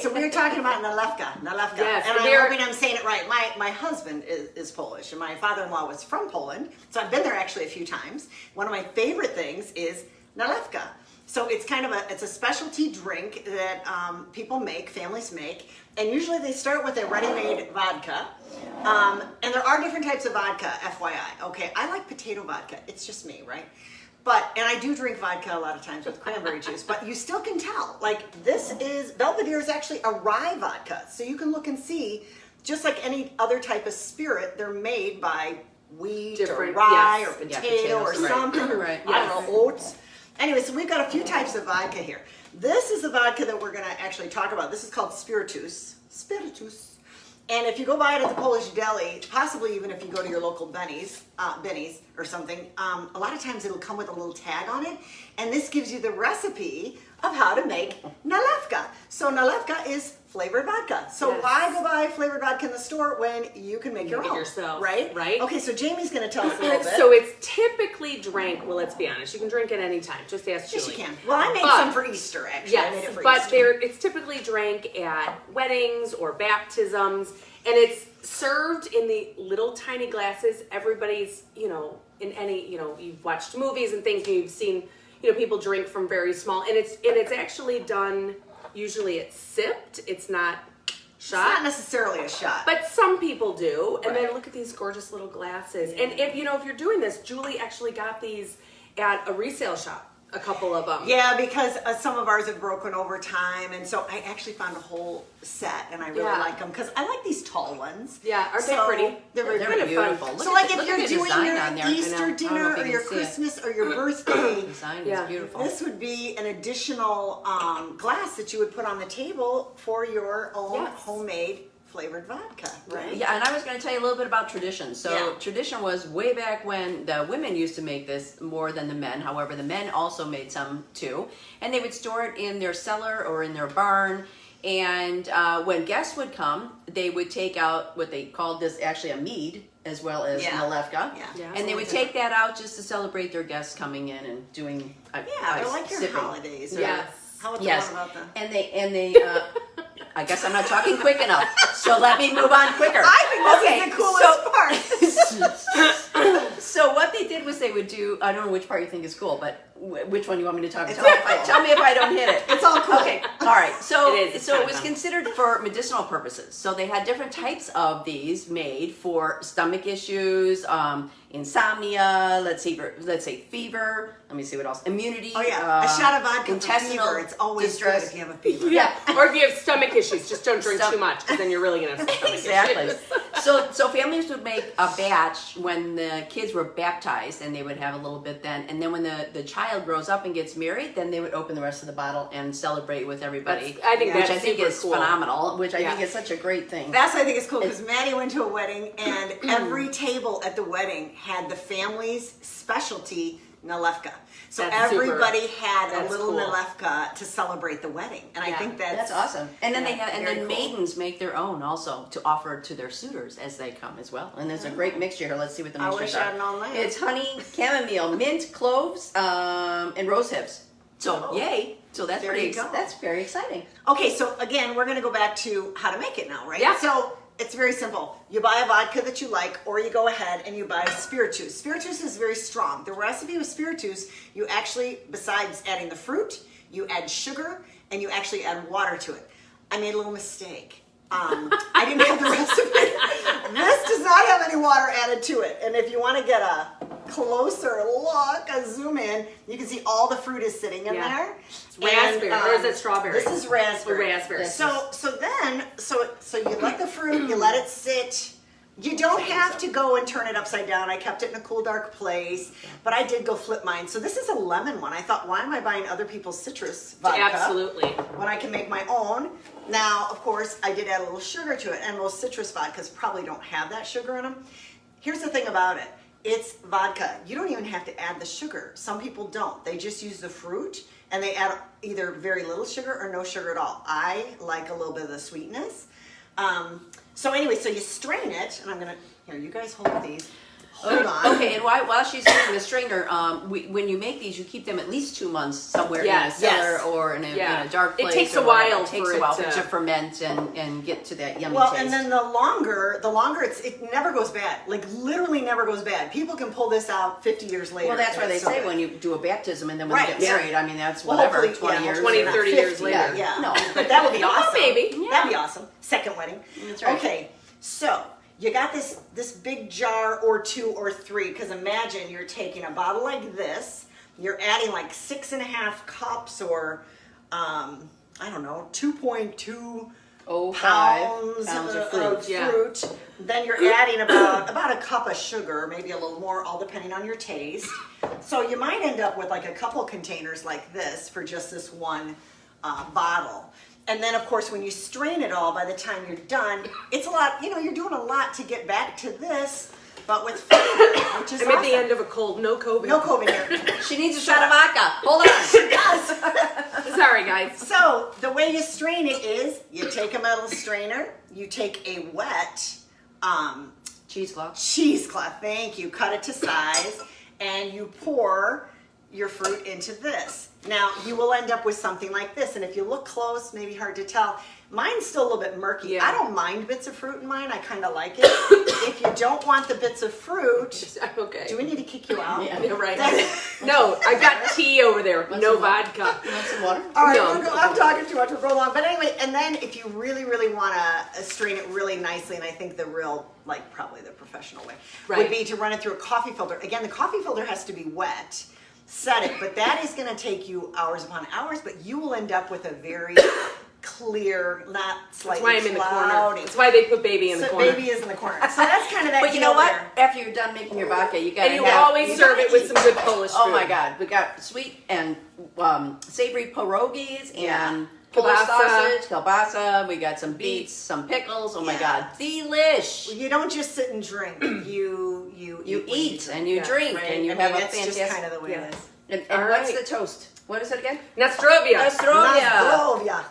So we were talking about Nalewka, Yes, and I'm hoping I'm saying it right. My husband is Polish, and my father-in-law was from Poland, so I've been there actually a few times. One of my favorite things is Nalewka. So it's kind of a specialty drink that families make, and usually they start with a ready-made vodka. And there are different types of vodka, FYI. Okay, I like potato vodka. It's just me, right? And I do drink vodka a lot of times with cranberry juice, but you still can tell. Like Belvedere is actually a rye vodka. So you can look and see, just like any other type of spirit, they're made by wheat or rye or potato or something. Right. I don't know, oats. Anyway, so we've got a few types of vodka here. This is the vodka that we're going to actually talk about. This is called Spiritus. And if you go buy it at the Polish deli, possibly even if you go to your local Benny's or something, a lot of times it'll come with a little tag on it. And this gives you the recipe of how to make Nalewka. So Nalewka is flavored vodka. So why go buy flavored vodka in the store when you can make your own? Yourself, right? Okay, so Jamie's going to tell us a little bit. So it's typically drank, well, let's be honest, you can drink it any time. Just ask Julie. Yes, you can. Well, I made some for Easter, actually. Yes, I made it for Easter. It's typically drank at weddings or baptisms, and it's served in the little tiny glasses. Everybody's, in any, you've watched movies and things, and you've seen, people drink from very small, and it's actually done. Usually it's sipped. It's not shot. It's not necessarily a shot. But some people do. And then look at these gorgeous little glasses. Yeah. And if you're doing this, Julie actually got these at a resale shop. A couple of them. Yeah, because some of ours have broken over time, and so I actually found a whole set, and I really like them because I like these tall ones. Yeah, aren't they pretty? They're very beautiful. So, like, if you're doing your Easter dinner or your Christmas or your birthday, design is beautiful. This would be an additional glass that you would put on the table for your own homemade flavored vodka, right? Yeah, and I was going to tell you a little bit about tradition. So tradition was way back when the women used to make this more than the men. However, the men also made some too. And they would store it in their cellar or in their barn. And when guests would come, they would take out what they called this actually a mead as well as Nalewka. And they would take that out just to celebrate their guests coming in and doing they're like your holidays. Yes. How about the one about the... And they I guess I'm not talking quick enough, so let me move on quicker. I think this is the coolest part. So what they did was they would do, I don't know which part you think is cool, but which one you want me to talk about? Tell me if I don't hit it. It's all cool. Okay, all right. So it was considered for medicinal purposes. So they had different types of these made for stomach issues, insomnia, let's say fever. Let me see what else. Immunity. Oh yeah, a shot of vodka intestinal for fever. It's always distress. good if you have a fever. Yeah, or if you have stomach issues, just don't drink too much because then you're really gonna have some stomach issues. So families would make a batch when the kids were baptized, and they would have a little bit then, and then when the child grows up and gets married, then they would open the rest of the bottle and celebrate with everybody. I think which I think is cool. Phenomenal. Which I think is such a great thing. That's what I think is cool because Maddie went to a wedding, and every table at the wedding had the family's specialty Nalewka. So everybody had a little Nalewka to celebrate the wedding, and I think that's awesome. And then maidens make their own also to offer to their suitors as they come as well. And there's a great mixture here. Let's see what the mixtures are. I wish I had known that. It's honey, chamomile, mint, cloves, and rose hips. So yay! So that's that's very exciting. Okay, so again, we're going to go back to how to make it now, right? Yeah. So it's very simple. You buy a vodka that you like, or you go ahead and you buy spiritus. Spiritus is very strong. The recipe with spiritus, you actually, besides adding the fruit, you add sugar, and you actually add water to it. I made a little mistake. I didn't have the recipe. This does not have any water added to it. And if you want to get a closer look, a zoom in, you can see all the fruit is sitting in there. It's raspberry, or is it strawberry? This is raspberry. Raspberry. So you let the fruit, you let it sit. You don't have to go and turn it upside down. I kept it in a cool, dark place, but I did go flip mine. So this is a lemon one. I thought, why am I buying other people's citrus vodka? Absolutely. When I can make my own. Now, of course, I did add a little sugar to it, and most citrus vodkas probably don't have that sugar in them. Here's the thing about it. It's vodka. You don't even have to add the sugar. Some people don't. They just use the fruit, and they add either very little sugar or no sugar at all. I like a little bit of the sweetness. So anyway, so you strain it, and I'm going to, here, you guys hold these. Hold on. Okay, and while she's doing the strainer, when you make these, you keep them at least 2 months somewhere in a cellar or in a dark place. It takes or a while. It takes a while for it to ferment and get to that yummy Well, taste. and then the longer it never goes bad. Like literally never goes bad. People can pull this out 50 years later. Well, that's why and they it's so say good. when you do a baptism and then when Right, you get yeah. married, I mean, that's Well, whatever, hopefully, 20 yeah, years. 20, not 30 years 50, later. Yeah. No. But that would be awesome. maybe. Yeah. That'd be awesome. Second wedding. That's right. Okay, so you got this big jar or 2 or 3, because imagine you're taking a bottle like this, you're adding like 6.5 cups or, I don't know, 2.2 pounds of fruit. fruit. Then you're adding about a cup of sugar, maybe a little more, all depending on your taste. So you might end up with like a couple containers like this for just this one bottle. And then, of course, when you strain it all, by the time you're done, it's a lot, you're doing a lot to get back to this, but with flavor, which is I'm at the end of a cold, no COVID. No COVID here. She needs a shot of vodka. Hold on. She does. Sorry, guys. So, the way you strain it is, you take a metal strainer, you take a wet Cheesecloth. cheesecloth, thank you, cut it to size, and you pour your fruit into this. Now, you will end up with something like this, and if you look close, maybe hard to tell, mine's still a little bit murky. Yeah. I don't mind bits of fruit in mine, I kind of like it. If you don't want the bits of fruit, I'm okay. do we need to kick you out? Yeah. Yeah, right. No, I got tea over there. No some water? vodka. You want some water? All right, No. I'm talking too much, we're going on. But anyway, and then if you really, really want to strain it really nicely, and I think the real, like probably the professional way, would Right. be to run it through a coffee filter. Again, the coffee filter has to be wet, set it, but that is going to take you hours upon hours, but you will end up with a very clear, not That's slightly why I'm in the corner. cloudy. That's why they put baby in the So corner. baby is in the corner. So that's kind of that But you know deal what? there. After you're done making your vodka, you gotta And you have, always serve it with some good Polish food. Oh my God, we got sweet and savory pierogies Yeah. and Polish Kielbasa. sausage, kielbasa. We got some beets, some pickles. Oh my Yeah. God, delish! You don't just sit and drink. You You when eat and you Yeah, drink right? and you I have mean, a it's fantastic. just kind of the way Yeah. it is. And All what's right. the toast? What is it again? Nastrovia. Nastrovia. Nastrovia.